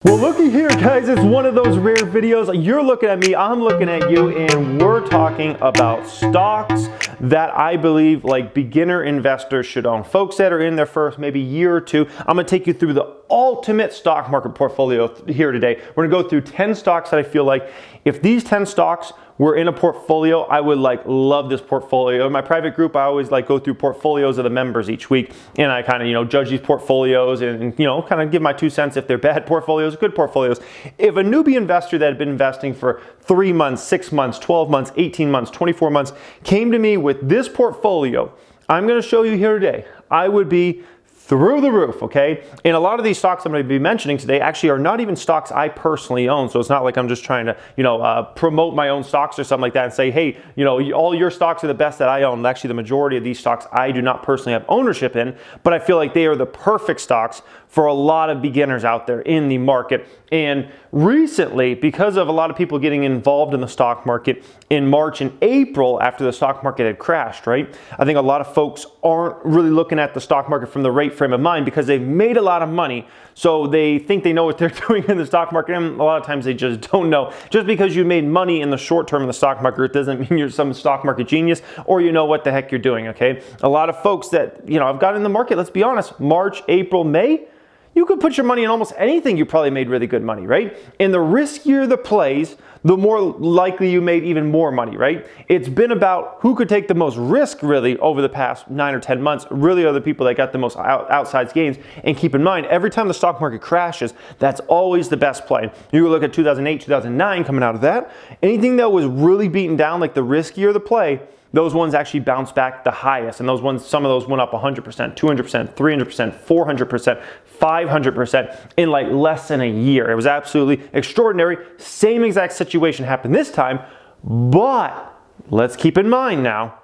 Well, looky here, guys, it's one of those rare videos. You're looking at me, I'm looking at you, and we're talking about stocks that I believe like beginner investors should own. Folks that are in their first maybe year or two. I'm gonna take you through the ultimate stock market portfolio here today. We're gonna go through 10 stocks that I feel like if these 10 stocks were in a portfolio, I would love this portfolio. In my private group, I always go through portfolios of the members each week, and I kind of judge these portfolios and kind of give my 2 cents if they're bad portfolios, good portfolios. If a newbie investor that had been investing for 3 months, 6 months, 12 months, 18 months, 24 months came to me with this portfolio, I'm going to show you here today, I would be through the roof, okay? And a lot of these stocks I'm going to be mentioning today actually are not even stocks I personally own. So it's not like I'm just trying to, promote my own stocks or something like that and say, hey, all your stocks are the best that I own. Actually, the majority of these stocks I do not personally have ownership in, but I feel like they are the perfect stocks for a lot of beginners out there in the market. And recently, because of a lot of people getting involved in the stock market in March and April after the stock market had crashed, right? I think a lot of folks aren't really looking at the stock market from the right frame of mind because they've made a lot of money. So they think they know what they're doing in the stock market, and a lot of times they just don't know. Just because you made money in the short term in the stock market, it doesn't mean you're some stock market genius or you know what the heck you're doing, okay? A lot of folks that, have got in the market, let's be honest, March, April, May, you could put your money in almost anything, you probably made really good money, right? And the riskier the plays, the more likely you made even more money, right? It's been about who could take the most risk really over the past 9 or 10 months, really are the people that got the most outside gains. And keep in mind, every time the stock market crashes, that's always the best play. You look at 2008, 2009 coming out of that, anything that was really beaten down, like the riskier the play, those ones actually bounced back the highest. And those ones, some of those went up 100%, 200%, 300%, 400%, 500% in less than a year. It was absolutely extraordinary. Same exact situation happened this time, but let's keep in mind now,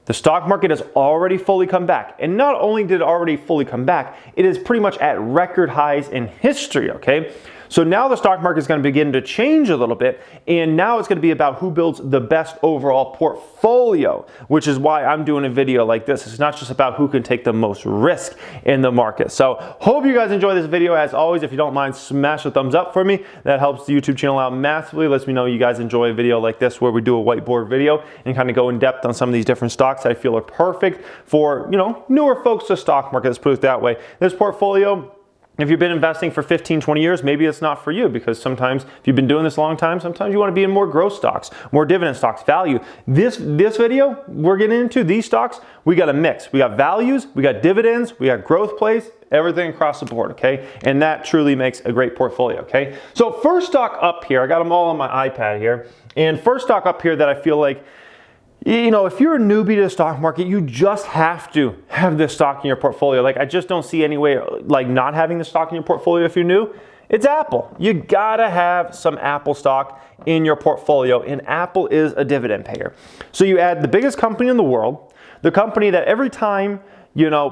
the stock market has already fully come back. And not only did it already fully come back, it is pretty much at record highs in history, okay? So now the stock market is going to begin to change a little bit, and now it's going to be about who builds the best overall portfolio, which is why I'm doing a video like this. It's not just about who can take the most risk in the market. So hope you guys enjoy this video. As always, if you don't mind, smash a thumbs up for me. That helps the YouTube channel out massively. Lets me know you guys enjoy a video like this where we do a whiteboard video and kind of go in depth on some of these different stocks that I feel are perfect for, newer folks to stock market. Let's put it that way. This portfolio, if you've been investing for 15, 20 years, maybe it's not for you, because sometimes if you've been doing this a long time, sometimes you want to be in more growth stocks, more dividend stocks, value. This video we're getting into, these stocks, we got a mix. We got values, we got dividends, we got growth plays, everything across the board, okay? And that truly makes a great portfolio, okay? So first stock up here, I got them all on my iPad here. And first stock up here that I feel like, if you're a newbie to the stock market, you just have to have this stock in your portfolio. I just don't see any way not having the stock in your portfolio if you're new. It's Apple. You gotta have some Apple stock in your portfolio, and Apple is a dividend payer. So you add the biggest company in the world, the company that every time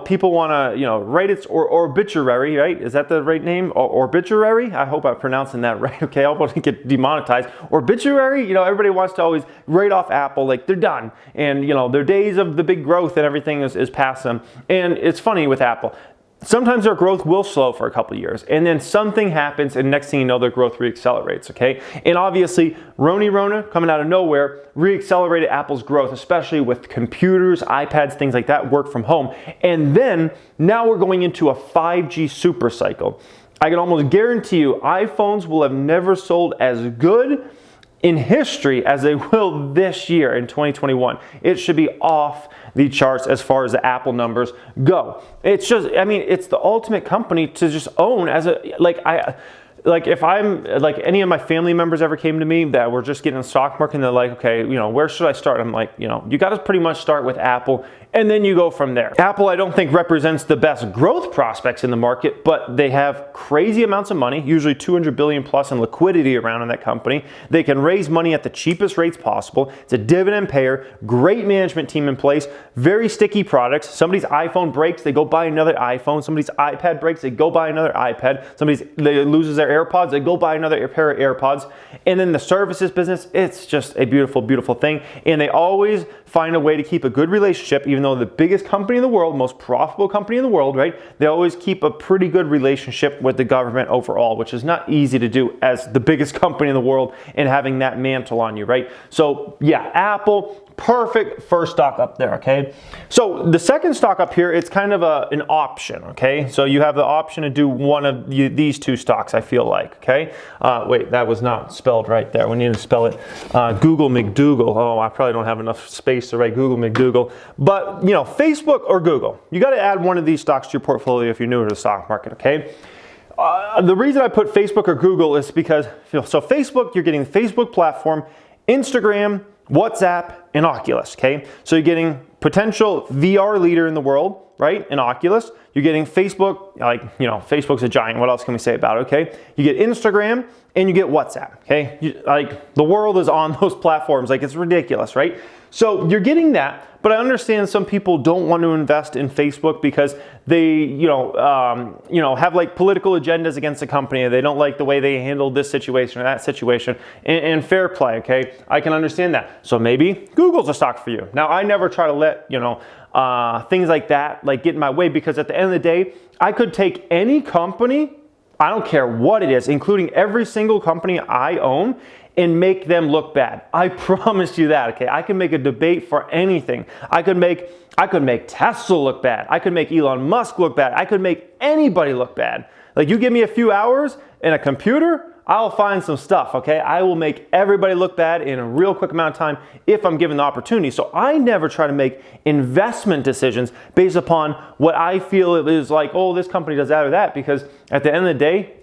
people want to, write its obituary, right? Is that the right name? Obituary? I hope I'm pronouncing that right. Okay, I hope I get demonetized. Obituary, everybody wants to always write off Apple like they're done. And, their days of the big growth and everything is past them. And it's funny with Apple. Sometimes their growth will slow for a couple of years, and then something happens, and next thing you know, their growth reaccelerates, okay? And obviously, Rona coming out of nowhere reaccelerated Apple's growth, especially with computers, iPads, things like that, work from home. And then, now we're going into a 5G super cycle. I can almost guarantee you, iPhones will have never sold as good in history as they will this year in 2021. It should be off the charts as far as the Apple numbers go. It's just, it's the ultimate company to just own as if I'm any of my family members ever came to me that were just getting in the stock market and they're like, okay, where should I start? I'm like, you got to pretty much start with Apple and then you go from there. Apple, I don't think represents the best growth prospects in the market, but they have crazy amounts of money, usually 200 billion plus in liquidity around in that company. They can raise money at the cheapest rates possible. It's a dividend payer, great management team in place, very sticky products. Somebody's iPhone breaks, they go buy another iPhone. Somebody's iPad breaks, they go buy another iPad. They loses their AirPods, they go buy another pair of AirPods. And then the services business, it's just a beautiful, beautiful thing. And they always find a way to keep a good relationship, even though the biggest company in the world, most profitable company in the world, right? They always keep a pretty good relationship with the government overall, which is not easy to do as the biggest company in the world and having that mantle on you, right? So yeah, Apple, perfect first stock up there, okay? So the second stock up here, it's kind of an option, okay? So you have the option to do one of these two stocks, I feel like, okay? Wait, that was not spelled right there. We need to spell it Google McDougal. Oh, I probably don't have enough space to write Google McDougal. But, you know, Facebook or Google, you got to add one of these stocks to your portfolio if you're new to the stock market, okay? The reason I put Facebook or Google is because, so Facebook, you're getting the Facebook platform, Instagram, WhatsApp, and Oculus, okay? So you're getting potential VR leader in the world, right? In Oculus. You're getting Facebook, like, you know, Facebook's a giant. What else can we say about it, okay? You get Instagram and you get WhatsApp, okay? Like, the world is on those platforms. Like, it's ridiculous, right? So you're getting that, but I understand some people don't want to invest in Facebook because they, have like political agendas against the company. They don't like the way they handled this situation or that situation. And fair play, okay? I can understand that. So maybe Google's a stock for you. Now, I never try to let, things like that like get in my way, because at the end of the day, I could take any company, I don't care what it is, including every single company I own, and make them look bad. I promise you that, okay? I can make a debate for anything. I could make Tesla look bad. I could make Elon Musk look bad. I could make anybody look bad. Like, you give me a few hours and a computer, I'll find some stuff, okay? I will make everybody look bad in a real quick amount of time if I'm given the opportunity. So I never try to make investment decisions based upon what I feel is like, oh, this company does that or that, because at the end of the day,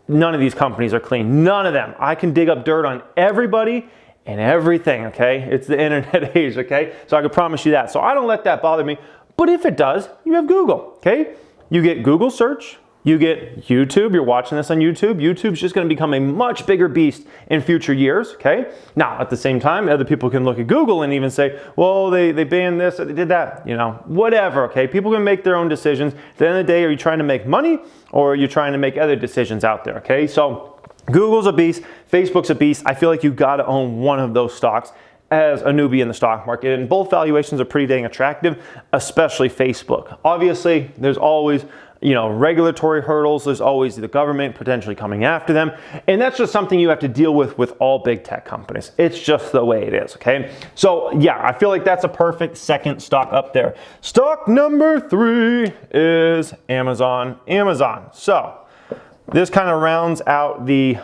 none of these companies are clean. None of them. I can dig up dirt on everybody and everything, okay? It's the internet age, okay? So I can promise you that. So I don't let that bother me. But if it does, you have Google, okay? You get Google search. You get YouTube. You're watching this on YouTube. YouTube's just going to become a much bigger beast in future years, okay? Now, at the same time, other people can look at Google and even say, well, they banned this or they did that, whatever, okay? People can make their own decisions. At the end of the day, are you trying to make money or are you trying to make other decisions out there, okay? So Google's a beast. Facebook's a beast. I feel like you got to own one of those stocks as a newbie in the stock market. And both valuations are pretty dang attractive, especially Facebook. Obviously, there's always regulatory hurdles. There's always the government potentially coming after them. And that's just something you have to deal with all big tech companies. It's just the way it is, okay? So yeah, I feel like that's a perfect second stock up there. Stock number 3 is Amazon. So this kind of rounds out the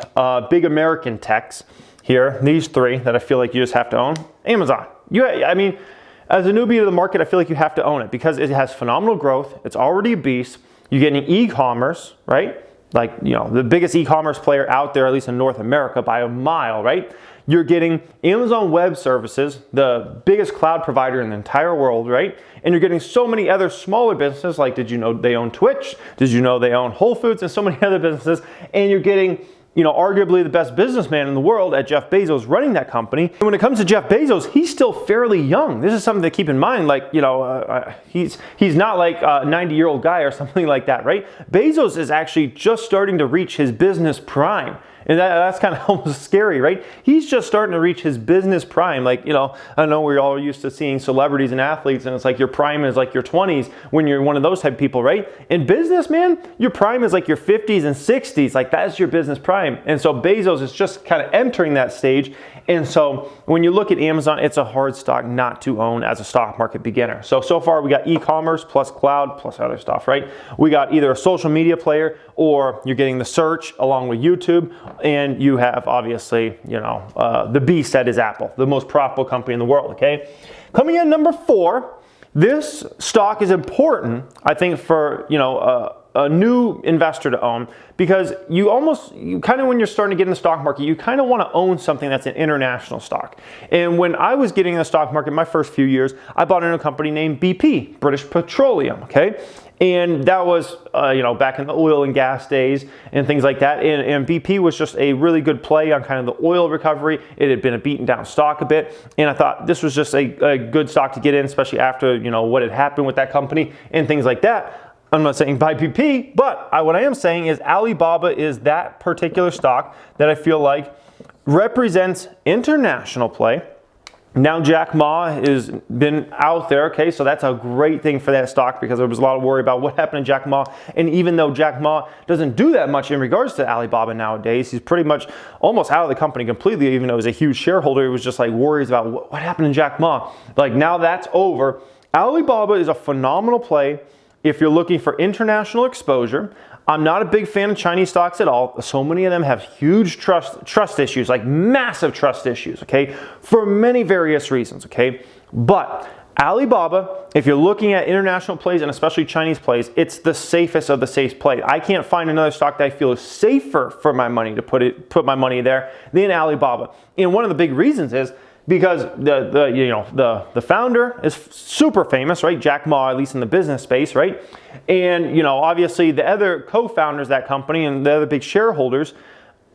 big American techs here. These 3 that I feel like you just have to own. Amazon. As a newbie to the market, I feel like you have to own it because it has phenomenal growth. It's already a beast. You're getting e-commerce, right? Like, the biggest e-commerce player out there, at least in North America, by a mile, right? You're getting Amazon Web Services, the biggest cloud provider in the entire world, right? And you're getting so many other smaller businesses, like, did you know they own Twitch? Did you know they own Whole Foods and so many other businesses? And you're getting arguably the best businessman in the world at Jeff Bezos running that company. And when it comes to Jeff Bezos, he's still fairly young. This is something to keep in mind. Like, he's not like a 90-year-old guy or something like that, right? Bezos is actually just starting to reach his business prime. And that's kind of almost scary, right? He's just starting to reach his business prime. Like, I know we're all used to seeing celebrities and athletes, and it's like your prime is like your 20s when you're one of those type of people, right? In business, man, your prime is like your 50s and 60s. Like, that's your business prime. And so Bezos is just kind of entering that stage. And so when you look at Amazon, it's a hard stock not to own as a stock market beginner. So far we got e-commerce plus cloud plus other stuff, right? We got either a social media player or you're getting the search along with YouTube. And you have obviously, the beast that is Apple, the most profitable company in the world, okay? Coming in number 4, this stock is important, I think, for, a new investor to own, because you kind of, when you're starting to get in the stock market, you kind of want to own something that's an international stock. And when I was getting in the stock market my first few years, I bought in a company named BP, British Petroleum, okay? And that was, back in the oil and gas days and things like that. And BP was just a really good play on kind of the oil recovery. It had been a beaten down stock a bit. And I thought this was just a good stock to get in, especially after, what had happened with that company and things like that. I'm not saying buy BP, but what I am saying is Alibaba is that particular stock that I feel like represents international play. Now Jack Ma has been out there, okay, so that's a great thing for that stock because there was a lot of worry about what happened to Jack Ma. And even though Jack Ma doesn't do that much in regards to Alibaba nowadays, he's pretty much almost out of the company completely, even though he's a huge shareholder. He was just like worries about what happened to Jack Ma. Like now that's over. Alibaba is a phenomenal play if you're looking for international exposure. I'm not a big fan of Chinese stocks at all. So many of them have huge trust issues, like massive trust issues, okay, for many various reasons, okay? But Alibaba, if you're looking at international plays and especially Chinese plays, it's the safest of the safe play. I can't find another stock that I feel is safer for my money to put my money there than Alibaba. And one of the big reasons is because the founder is super famous, right? Jack Ma, at least in the business space, right? And obviously the other co-founders of that company and the other big shareholders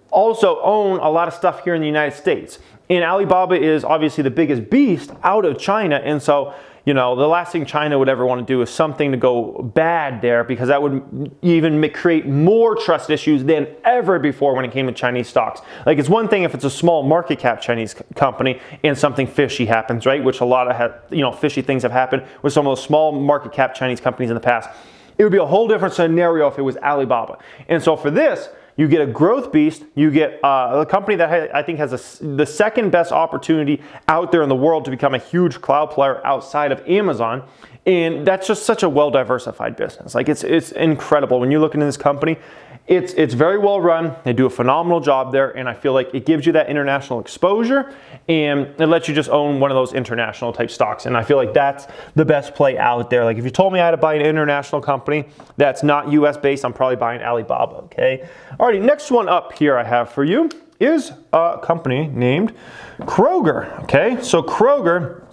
also own a lot of stuff here in the United States. And Alibaba is obviously the biggest beast out of China, and so the last thing China would ever want to do is something to go bad there, because that would even create more trust issues than ever before when it came to Chinese stocks. Like, it's one thing if it's a small market cap Chinese company and something fishy happens, right? Which a lot of fishy things have happened with some of those small market cap Chinese companies in the past. It would be a whole different scenario if it was Alibaba. And so for this, you get a growth beast, you get a company that I think has the second best opportunity out there in the world to become a huge cloud player outside of Amazon. And that's just such a well-diversified business. Like, it's incredible. When you look into this company, it's very well run. They do a phenomenal job there, and I feel like it gives you that international exposure, and it lets you just own one of those international type stocks. And I feel like that's the best play out there. Like, if you told me I had to buy an international company that's not US based, I'm probably buying Alibaba, okay? Alrighty, next one up here I have for you is a company named Kroger, okay? So Kroger,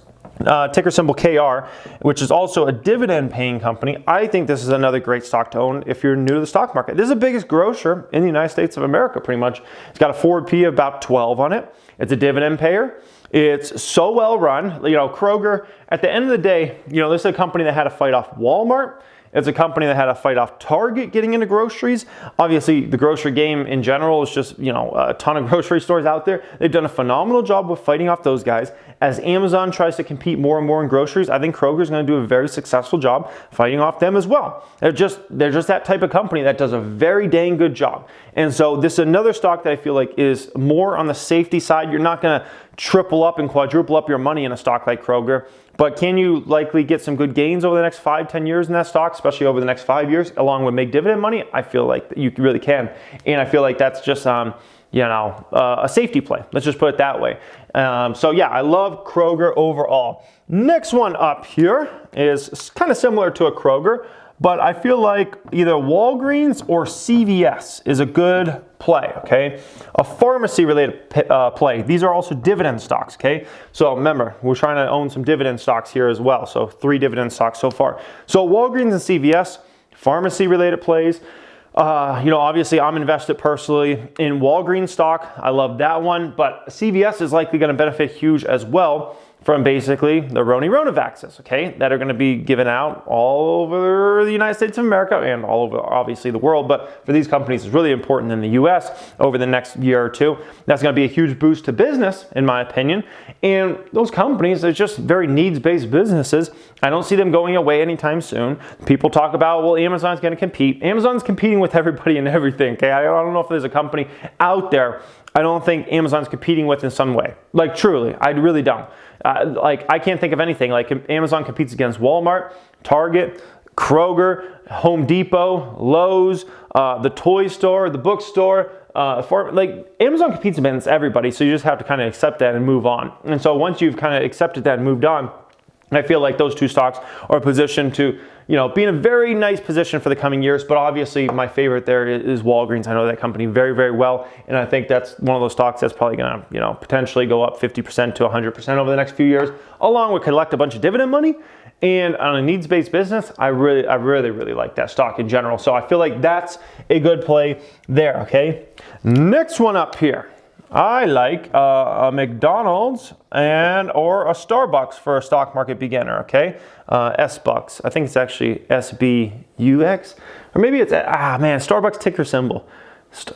ticker symbol KR, which is also a dividend paying company. I think this is another great stock to own if you're new to the stock market. This is the biggest grocer in the United States of America, pretty much. It's got a forward P of about 12 on it. It's a dividend payer. It's so well run. Kroger, at the end of the day, this is a company that had to fight off Walmart. It's a company that had to fight off Target getting into groceries. Obviously, the grocery game in general is just, a ton of grocery stores out there. They've done a phenomenal job with fighting off those guys. As Amazon tries to compete more and more in groceries, I think Kroger is going to do a very successful job fighting off them as well. They're just that type of company that does a very dang good job. And so this is another stock that I feel like is more on the safety side. You're not going to triple up and quadruple up your money in a stock like Kroger, but can you likely get some good gains over the next 5-10 years in that stock, especially over the next 5 years, along with make dividend money? I feel like you really can. And I feel like that's just a safety play. Let's just put it that way. So yeah, I love Kroger overall. Next one up here is kind of similar to a Kroger, but I feel like either Walgreens or CVS is a good play, okay? A pharmacy-related play. These are also dividend stocks, okay? So remember, we're trying to own some dividend stocks here as well. So 3 dividend stocks so far. So Walgreens and CVS, pharmacy-related plays. Obviously I'm invested personally in Walgreens stock. I love that one, but CVS is likely going to benefit huge as well from basically the Rona vaccines, okay, that are going to be given out all over the United States of America and all over, obviously, the world. But for these companies, it's really important in the U.S. over the next year or two. That's going to be a huge boost to business, in my opinion. And those companies are just very needs-based businesses. I don't see them going away anytime soon. People talk about, well, Amazon's going to compete. Amazon's competing with everybody and everything, okay? I don't know if there's a company out there I don't think Amazon's competing with in some way. Like, truly, I really don't. I can't think of anything. Like, Amazon competes against Walmart, Target, Kroger, Home Depot, Lowe's, the toy store, the bookstore. Amazon competes against everybody, so you just have to kind of accept that and move on. And so once you've kind of accepted that and moved on, I feel like those two stocks are positioned to, be in a very nice position for the coming years. But obviously, my favorite there is Walgreens. I know that company very, very well, and I think that's one of those stocks that's probably going to, potentially go up 50% to 100% over the next few years, along with collect a bunch of dividend money. And on a needs-based business, I really like that stock in general. So I feel like that's a good play there. Okay, next one up here. I like a McDonald's or a Starbucks for a stock market beginner, okay? S-Bucks. I think it's actually SBUX. Or maybe it's, Starbucks ticker symbol.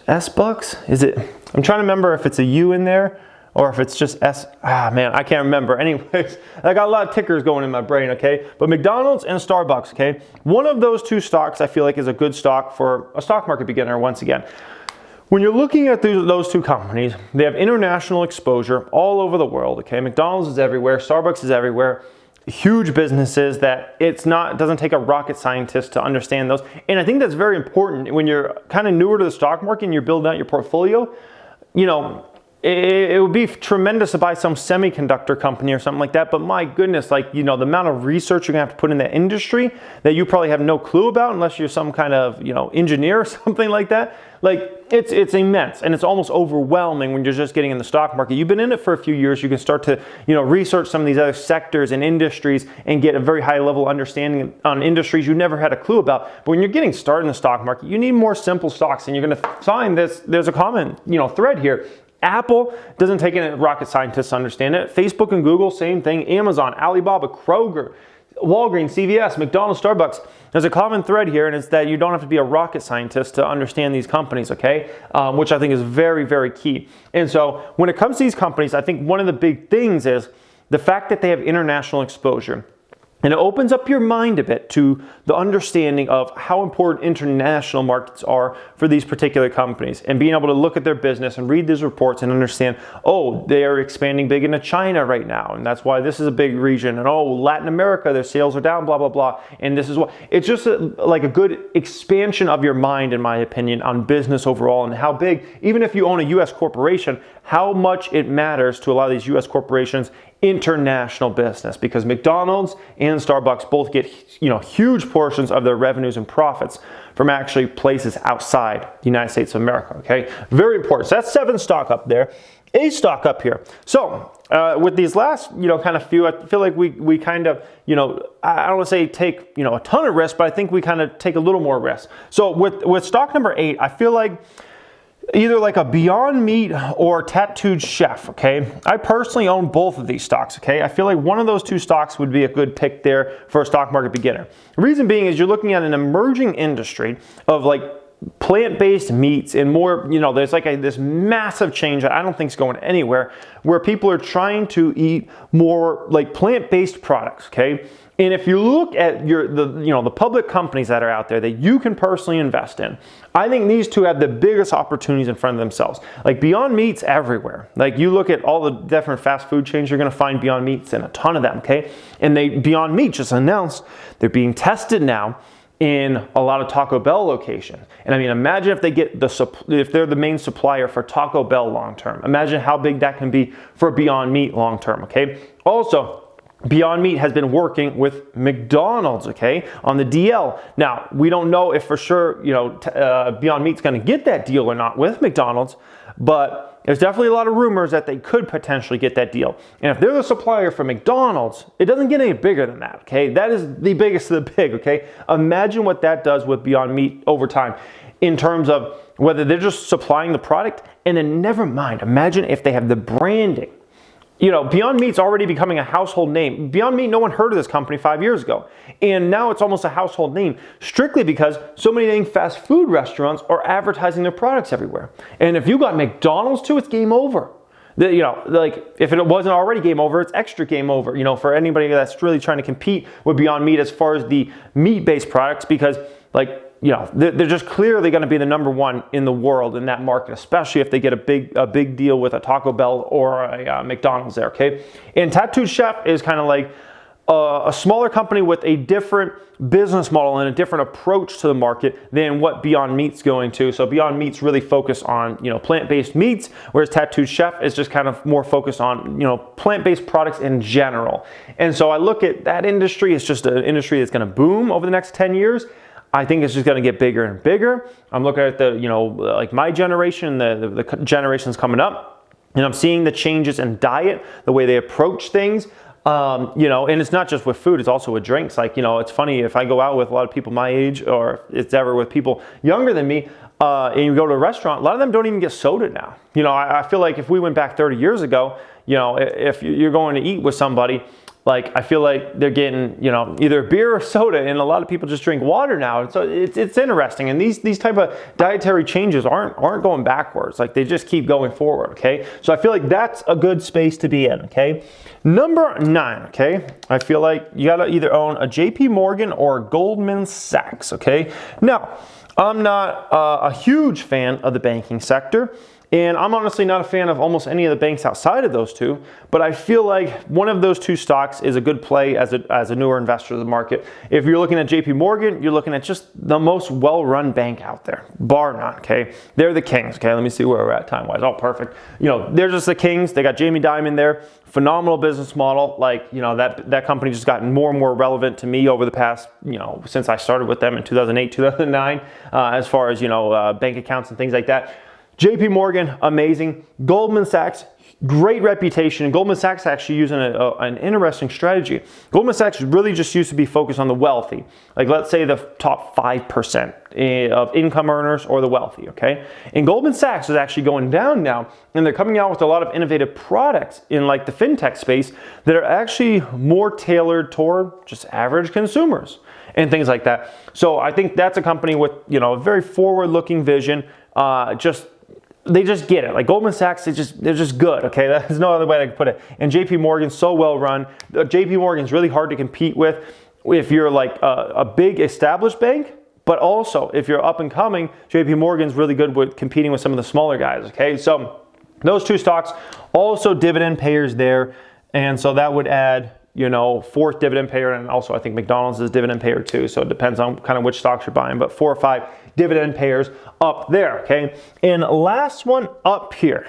S-Bucks? Is it? I'm trying to remember if it's a U in there or if it's just man, I can't remember. Anyways, I got a lot of tickers going in my brain, okay? But McDonald's and Starbucks, okay? One of those two stocks I feel like is a good stock for a stock market beginner once again. When you're looking at those two companies, they have international exposure all over the world, okay? McDonald's is everywhere, Starbucks is everywhere. Huge businesses that doesn't take a rocket scientist to understand those. And I think that's very important when you're kind of newer to the stock market and you're building out your portfolio. You know, it would be tremendous to buy some semiconductor company or something like that, but my goodness, like, you know, the amount of research you're gonna have to put in that industry that you probably have no clue about unless you're some kind of, you know, engineer or something like that. Like, it's immense, and it's almost overwhelming when you're just getting in the stock market. You've been in it for a few years, you can start to, you know, research some of these other sectors and industries and get a very high level understanding on industries you never had a clue about. But when you're getting started in the stock market, you need more simple stocks, and you're gonna find there's a common, you know, thread here. Apple doesn't take a rocket scientist to understand it. Facebook and Google, same thing. Amazon, Alibaba, Kroger, Walgreens, CVS, McDonald's, Starbucks. There's a common thread here, and it's that you don't have to be a rocket scientist to understand these companies, okay? Which I think is very, very key. And so when it comes to these companies, I think one of the big things is the fact that they have international exposure. And it opens up your mind a bit to the understanding of how important international markets are for these particular companies, and being able to look at their business and read these reports and understand, oh, they are expanding big into China right now, and that's why this is a big region. And oh, Latin America, their sales are down, blah, blah, blah. And this is what, it's just like a good expansion of your mind, in my opinion, on business overall, and how big, even if you own a US corporation, how much it matters to a lot of these US corporations international business, because McDonald's and Starbucks both get, you know, huge portions of their revenues and profits from actually places outside the United States of America, okay? Very important. So that's 7 stock up there, 8 stock up here. So with these last, you know, kind of few, I feel like we kind of, you know, I don't want to say take, you know, a ton of risk, but I think we kind of take a little more risk. So with stock number 8, I feel like either like a Beyond Meat or Tattooed Chef, okay? I personally own both of these stocks, okay? I feel like one of those two stocks would be a good pick there for a stock market beginner. The reason being is you're looking at an emerging industry of like plant-based meats, and more, you know, there's like this massive change that I don't think is going anywhere, where people are trying to eat more like plant-based products, okay? And if you look at the public companies that are out there that you can personally invest in, I think these two have the biggest opportunities in front of themselves. Like Beyond Meat's everywhere. Like you look at all the different fast food chains, you're gonna find Beyond Meats in a ton of them, okay? And Beyond Meat just announced they're being tested now in a lot of Taco Bell locations. And I mean, imagine if they get if they're the main supplier for Taco Bell long term. Imagine how big that can be for Beyond Meat long term, okay? Also, Beyond Meat has been working with McDonald's, okay, on the DL. Now, we don't know if for sure, you know, Beyond Meat's gonna get that deal or not with McDonald's, but there's definitely a lot of rumors that they could potentially get that deal. And if they're the supplier for McDonald's, it doesn't get any bigger than that, okay? That is the biggest of the big, okay? Imagine what that does with Beyond Meat over time in terms of whether they're just supplying the product, and then never mind, imagine if they have the branding. You know, Beyond Meat's already becoming a household name. Beyond Meat, no one heard of this company 5 years ago. And now it's almost a household name, strictly because so many dang fast food restaurants are advertising their products everywhere. And if you got McDonald's too, it's game over. You know, like if it wasn't already game over, it's extra game over, you know, for anybody that's really trying to compete with Beyond Meat as far as the meat-based products, because like, you know, they're just clearly going to be the #1 in the world in that market, especially if they get a big deal with a Taco Bell or a McDonald's there, okay? And Tattooed Chef is kind of like a smaller company with a different business model and a different approach to the market than what Beyond Meat's going to. So Beyond Meat's really focused on, you know, plant-based meats, whereas Tattooed Chef is just kind of more focused on, you know, plant-based products in general. And so I look at that industry, it's just an industry that's going to boom over the next 10 years. I think it's just going to get bigger and bigger. I'm looking at the, you know, like my generation, the generations coming up, and I'm seeing the changes in diet, the way they approach things. You know, and it's not just with food, it's also with drinks. Like, you know, it's funny if I go out with a lot of people my age, or it's ever with people younger than me, and you go to a restaurant, a lot of them don't even get soda now. You know, I feel like if we went back 30 years ago, you know, if you're going to eat with somebody, like I feel like they're getting, you know, either beer or soda, and a lot of people just drink water now. So it's interesting, and these type of dietary changes aren't going backwards. Like they just keep going forward. Okay, so I feel like that's a good space to be in. Okay, number 9. Okay, I feel like you gotta either own a J.P. Morgan or a Goldman Sachs. Okay, now I'm not a huge fan of the banking sector. And I'm honestly not a fan of almost any of the banks outside of those two, but I feel like one of those two stocks is a good play as a newer investor to the market. If you're looking at JP Morgan, you're looking at just the most well-run bank out there, bar none, okay? They're the kings, okay? Let me see where we're at time-wise. Oh, perfect. You know, they're just the kings. They got Jamie Dimon there. Phenomenal business model. Like, you know, that company just gotten more and more relevant to me over the past, you know, since I started with them in 2008, 2009, as far as, you know, bank accounts and things like that. JP Morgan, amazing. Goldman Sachs, great reputation. And Goldman Sachs actually using an interesting strategy. Goldman Sachs really just used to be focused on the wealthy. Like let's say the top 5% of income earners or the wealthy, okay? And Goldman Sachs is actually going down now, and they're coming out with a lot of innovative products in like the fintech space that are actually more tailored toward just average consumers and things like that. So I think that's a company with, you know, a very forward-looking vision. They just get it. Like Goldman Sachs, they're just good, okay? There's no other way I can put it. And JP Morgan's so well run. JP Morgan's really hard to compete with if you're like a big established bank, but also if you're up and coming, JP Morgan's really good with competing with some of the smaller guys, okay? So those two stocks, also dividend payers there. And so that would add, you know, 4th dividend payer, and also I think McDonald's is dividend payer too. So it depends on kind of which stocks you're buying, but 4 or 5 dividend payers up there, okay? And last one up here.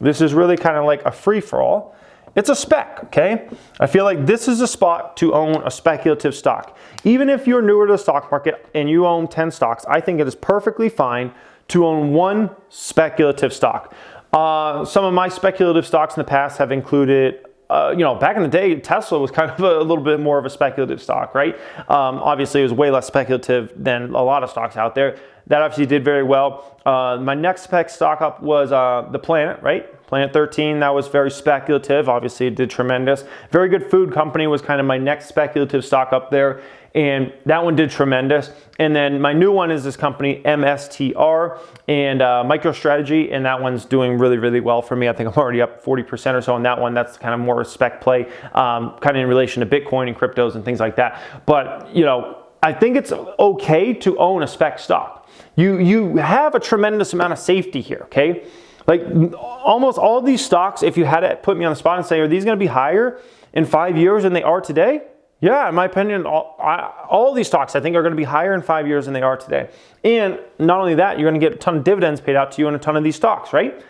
This is really kind of like a free-for-all. It's a spec, okay? I feel like this is a spot to own a speculative stock. Even if you're newer to the stock market and you own 10 stocks, I think it is perfectly fine to own one speculative stock. Some of my speculative stocks in the past have included you know, back in the day, Tesla was kind of a little bit more of a speculative stock, right? Obviously, it was way less speculative than a lot of stocks out there. That obviously did very well. My next spec stock up was the Planet, right? Planet 13, that was very speculative. Obviously, it did tremendous. Very good food company was kind of my next speculative stock up there. And that one did tremendous. And then my new one is this company, MSTR, and MicroStrategy, and that one's doing really, really well for me. I think I'm already up 40% or so on that one. That's kind of more a spec play, kind of in relation to Bitcoin and cryptos and things like that. But, you know, I think it's okay to own a spec stock. You have a tremendous amount of safety here, okay? Like almost all of these stocks, if you had to put me on the spot and say, are these going to be higher in 5 years than they are today? Yeah, in my opinion, all these stocks I think are going to be higher in 5 years than they are today. And not only that, you're going to get a ton of dividends paid out to you on a ton of these stocks, right?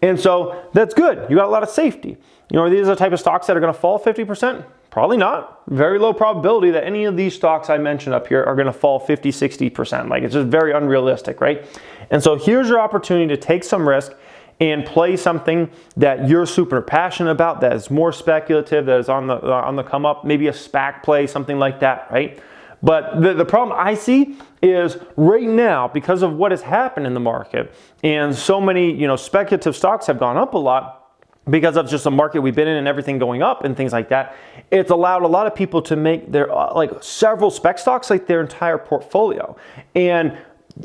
And so that's good. You got a lot of safety. You know, are these the type of stocks that are going to fall 50%? Probably not. Very low probability that any of these stocks I mentioned up here are going to fall 50, 60%. Like it's just very unrealistic, right? And so here's your opportunity to take some risk and play something that you're super passionate about, that is more speculative, that is on the come up, maybe a SPAC play, something like that, right? But the problem I see is right now, because of what has happened in the market, and so many, you know, speculative stocks have gone up a lot because of just the market we've been in and everything going up and things like that. It's allowed a lot of people to make their like several spec stocks like their entire portfolio. And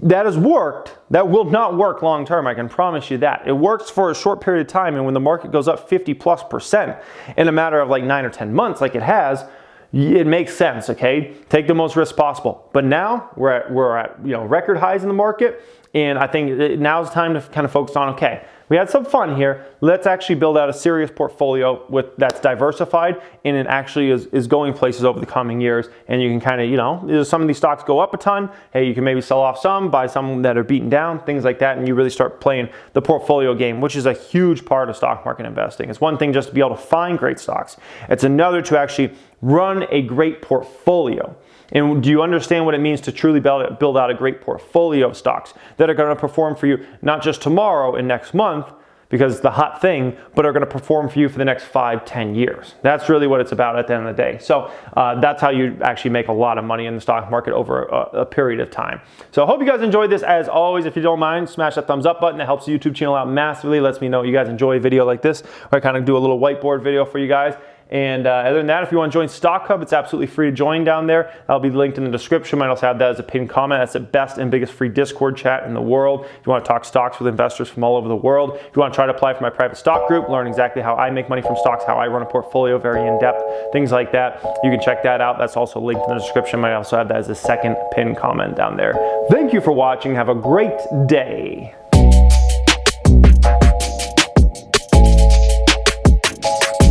that has worked. That will not work long term, I can promise you that. It works for a short period of time, and when the market goes up 50+% in a matter of like 9 or 10 months like it has, it makes sense, okay? Take the most risk possible. But now we're at you know, record highs in the market, and I think now's time to kind of focus on, okay, we had some fun here. Let's actually build out a serious portfolio that's diversified, and it actually is going places over the coming years. And you can kind of, you know, some of these stocks go up a ton. Hey, you can maybe sell off some, buy some that are beaten down, things like that, and you really start playing the portfolio game, which is a huge part of stock market investing. It's one thing just to be able to find great stocks. It's another to actually run a great portfolio. And do you understand what it means to truly build out a great portfolio of stocks that are going to perform for you not just tomorrow and next month, because it's the hot thing, but are going to perform for you for the next 5, 10 years. That's really what it's about at the end of the day. So that's how you actually make a lot of money in the stock market over a period of time. So I hope you guys enjoyed this. As always, if you don't mind, smash that thumbs up button. That helps the YouTube channel out massively. Lets me know you guys enjoy a video like this, where I kind of do a little whiteboard video for you guys. And other than that, if you want to join Stock Hub, it's absolutely free to join down there. That'll be linked in the description. Might also have that as a pinned comment. That's the best and biggest free Discord chat in the world. If you want to talk stocks with investors from all over the world, if you want to try to apply for my private stock group, learn exactly how I make money from stocks, how I run a portfolio, very in-depth, things like that, you can check that out. That's also linked in the description. Might also have that as a second pinned comment down there. Thank you for watching. Have a great day.